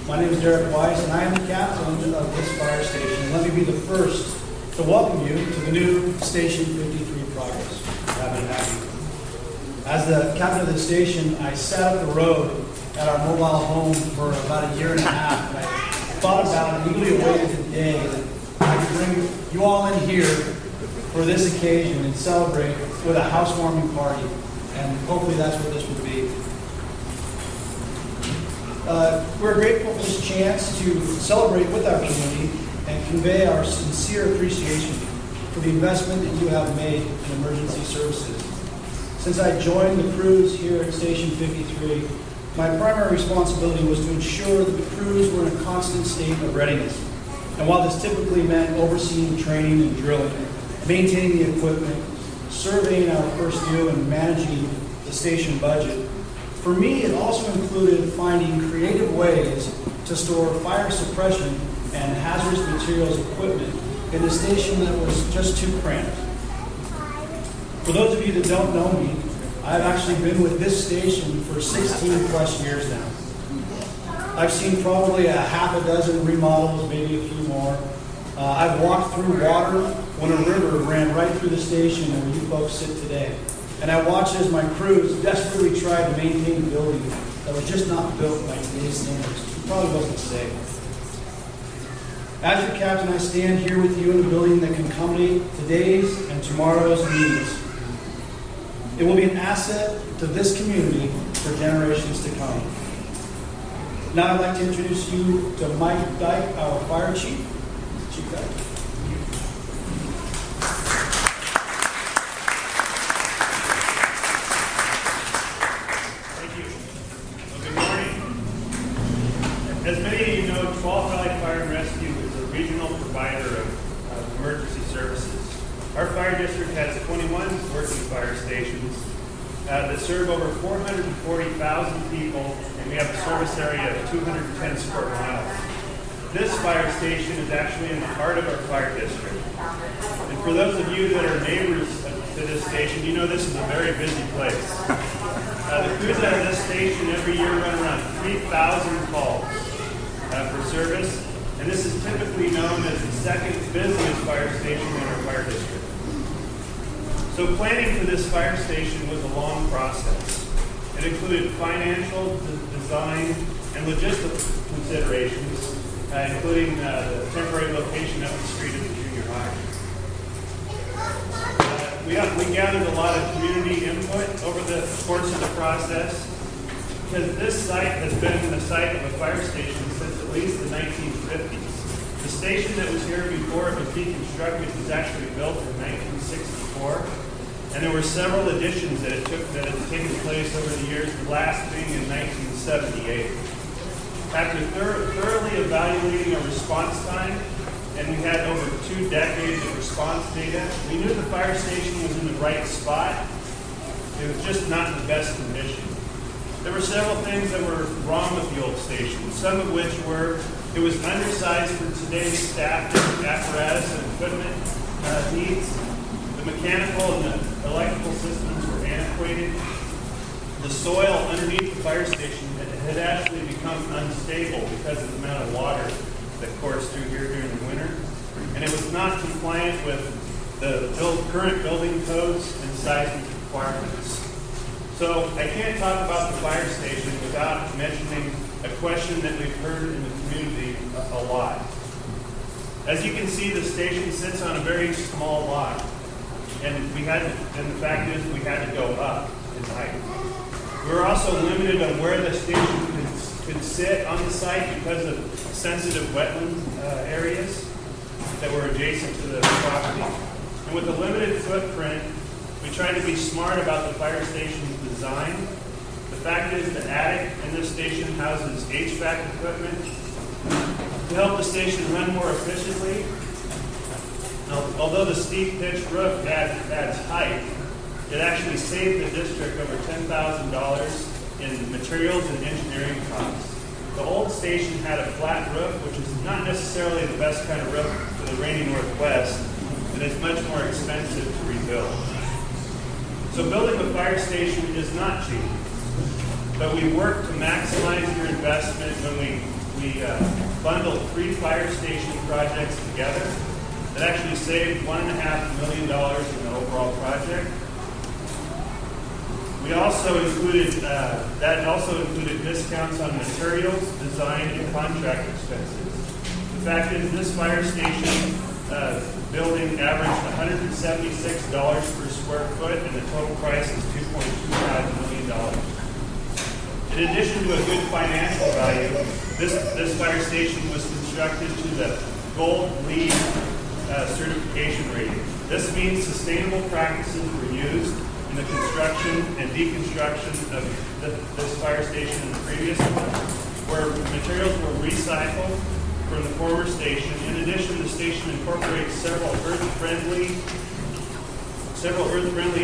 My name is Derek Weiss, and I am the captain of this fire station. And let me be the first to welcome you to the new Station 53 Progress. Happy to have you. As the captain of the station, I sat up the road at our mobile home for about a year and a half, and I thought about and eagerly awaited the day that I could bring you all in here for this occasion and celebrate with a housewarming party. And hopefully that's what this will be. We're grateful for this chance to celebrate with our community and convey our sincere appreciation for the investment that you have made in emergency services. Since I joined the crews here at Station 53, my primary responsibility was to ensure that the crews were in a constant state of readiness. And while this typically meant overseeing training and drilling, maintaining the equipment, surveying our first due, and managing the station budget, for me it also included finding creative ways to store fire suppression and hazardous materials equipment in a station that was just too cramped. For those of you that don't know me, I've actually been with this station for 16 plus years now. I've seen probably a half a dozen remodels, maybe a few more. I've walked through water when a river ran right through the station where you folks sit today. And I watched as my crews desperately tried to maintain a building that was just not built by today's standards. It probably wasn't today. As your captain, I stand here with you in a building that can accommodate today's and tomorrow's needs. It will be an asset to this community for generations to come. Now I'd like to introduce you to Mike Dyke, our fire chief. Chief Dyke. Thank you. Well, good morning. As many of you know, 12 Valley Fire and Rescue is a regional provider of emergency services. Our fire district has 21 working fire stations that serve over 440,000 people, and we have a service area of 210 square miles. This fire station is actually in the heart of our fire district. And for those of you that are neighbors to this station, you know this is a very busy place. The crews at this station every year run around 3,000 calls for service, and this is typically known as the second busiest fire station in our fire district. So planning for this fire station was a long process. It included financial, design, and logistical considerations, including the temporary location up the street of the junior high. We gathered a lot of community input over the course of the process, because this site has been the site of a fire station since at least the 1950s. The station that was here before it was deconstructed was actually built in 1964, and there were several additions that had taken place over the years, the last being in 1978. After thoroughly evaluating our response time, and we had over 2 decades of response data, we knew the fire station was in the right spot. It was just not in the best condition. There were several things that were wrong with the old station, some of which were it was undersized for today's staff apparatus and equipment needs. The mechanical and the electrical systems were antiquated. The soil underneath the fire station had actually become unstable because of the amount of water that coursed through here during the winter. And it was not compliant with the current building codes and seismic requirements. So I can't talk about the fire station without mentioning a question that we've heard in the community a lot. As you can see, the station sits on a very small lot. And the fact is we had to go up in height. We were also limited on where the station could sit on the site because of sensitive wetland areas that were adjacent to the property. And with a limited footprint, we tried to be smart about the fire station's design. The fact is the attic in this station houses HVAC equipment to help the station run more efficiently. Now, although the steep pitched roof adds height, it actually saved the district over $10,000 in materials and engineering costs. The old station had a flat roof, which is not necessarily the best kind of roof for the rainy Northwest, and it's much more expensive to rebuild. So building a fire station is not cheap, but we work to maximize your investment when we we bundled 3 fire station projects together that actually saved $1.5 million in the overall project. We also included, that also included discounts on materials, design, and contract expenses. The fact is, this fire station building averaged $176 per square foot, and the total price is $2.25 million. In addition to a good financial value, this fire station was constructed to the Gold LEED certification rating. This means sustainable practices were used in the construction and deconstruction of this fire station and the previous one, where materials were recycled from the former station. In addition, the station incorporates several earth-friendly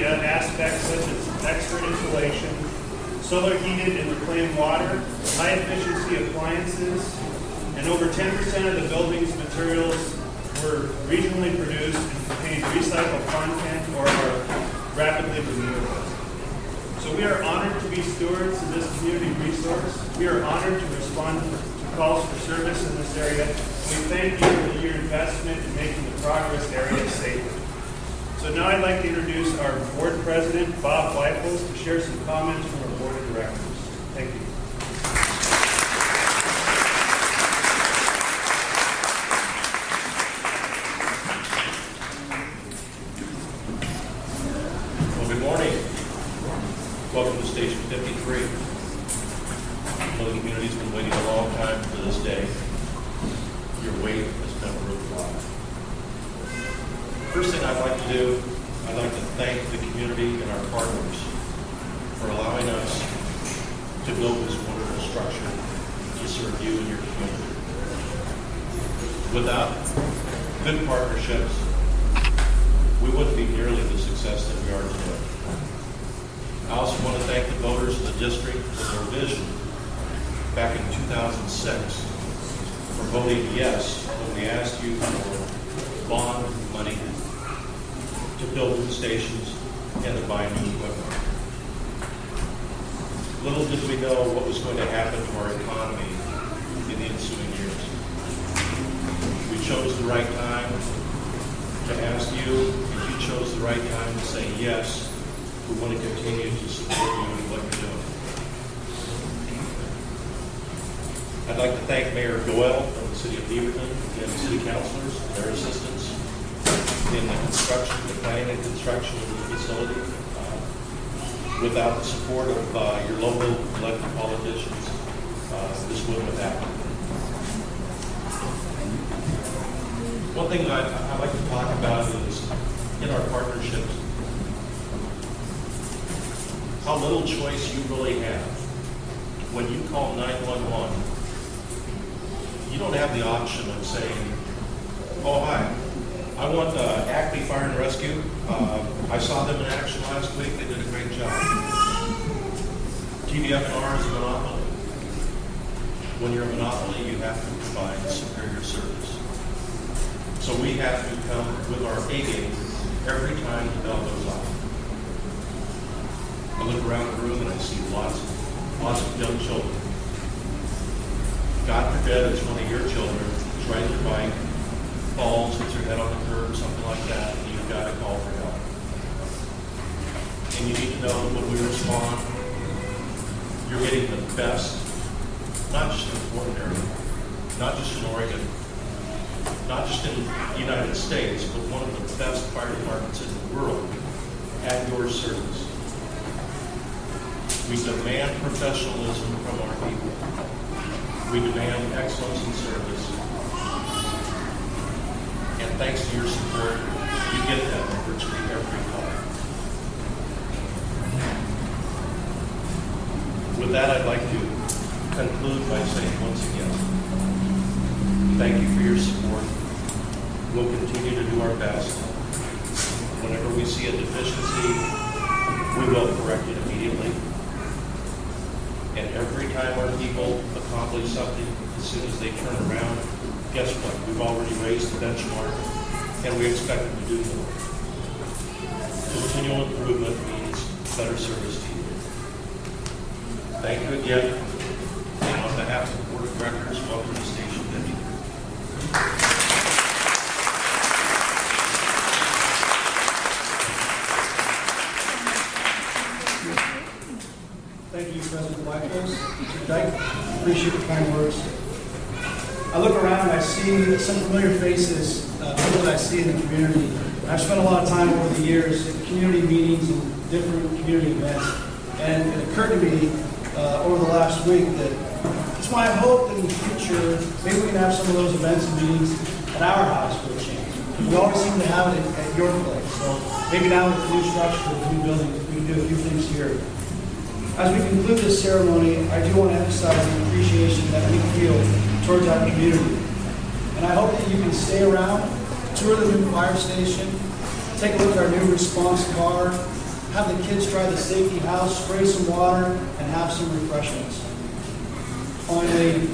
aspects such as extra insulation, solar heated and reclaimed water, high-efficiency appliances, and over 10% of the building's materials were regionally produced and contained recycled content or are rapidly renewable. So we are honored to be stewards of this community resource. We are honored to respond to calls for service in this area. We thank you for your investment in making the progress area safer. So now I'd like to introduce our board president, Bob Weifels, to share some comments from our board of directors. Thank you. Well, good morning. Welcome to Station 53. I know the community's been waiting a long time for this day. Your wait has been worthwhile. First thing I'd like to do, I'd like to thank the community and our partners for allowing us to build this wonderful structure to serve you and your community. Without good partnerships, we wouldn't be nearly the success that we are today. I also want to thank the voters of the district for their vision back in 2006 for voting yes when we asked you for bond money to build new stations and to buy new equipment. Little did we know what was going to happen to our economy in the ensuing years. We chose the right time to ask you, and you chose the right time to say yes. We want to continue to support you in what you're doing. I'd like to thank Mayor Goel from the City of Beaverton and the City Councilors and their assistance in the construction, the planning and construction of the facility. Without the support of your local elected politicians, this wouldn't have happened. One thing I'd like to talk about is in our partnerships, how little choice you really have. When you call 911, you don't have the option of saying, oh, hi, I want Acme Fire and Rescue. I saw them in action last week. They did a great job. TVF&R is a monopoly. When you're a monopoly, you have to provide superior service. So we have to come with our A game every time the bell goes off. I look around the room and I see lots of young children. God forbid it's one of your children who's riding their bike, falls, hits their head on the curb, something like that, and you've got to call for help. And you need to know that when we respond, you're getting the best, not just in Fort area, not just in Oregon, not just in the United States, but one of the best fire departments in the world at your service. We demand professionalism from our people. We demand excellence in service. And thanks to your support, you get that on virtually every call. With that, I'd like to conclude by saying once again, thank you for your support. We'll continue to do our best. Whenever we see a deficiency, we will correct it immediately. And every time our people accomplish something, as soon as they turn around, guess what? We've already raised the benchmark, and we expect them to do more. Continual improvement means better service to you. Thank you again, and on behalf of the Board of Directors, welcome to the station, Debbie. Thank you, President Whitehurst. Mr. Dyke, appreciate the kind words. I look around and I see some familiar faces, people that I see in the community. I've spent a lot of time over the years at community meetings and different community events, and it occurred to me over the last week that it's my hope that in the future, maybe we can have some of those events and meetings at our house for a change. We always seem to have it at your place, so maybe now with the new structure, the new building, we can do a few things here. As we conclude this ceremony, I do want to emphasize the appreciation that we feel towards our community. And I hope that you can stay around, tour the new fire station, take a look at our new response car, have the kids try the safety house, spray some water, and have some refreshments. Finally,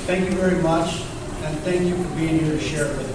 thank you very much, and thank you for being here to share it with us.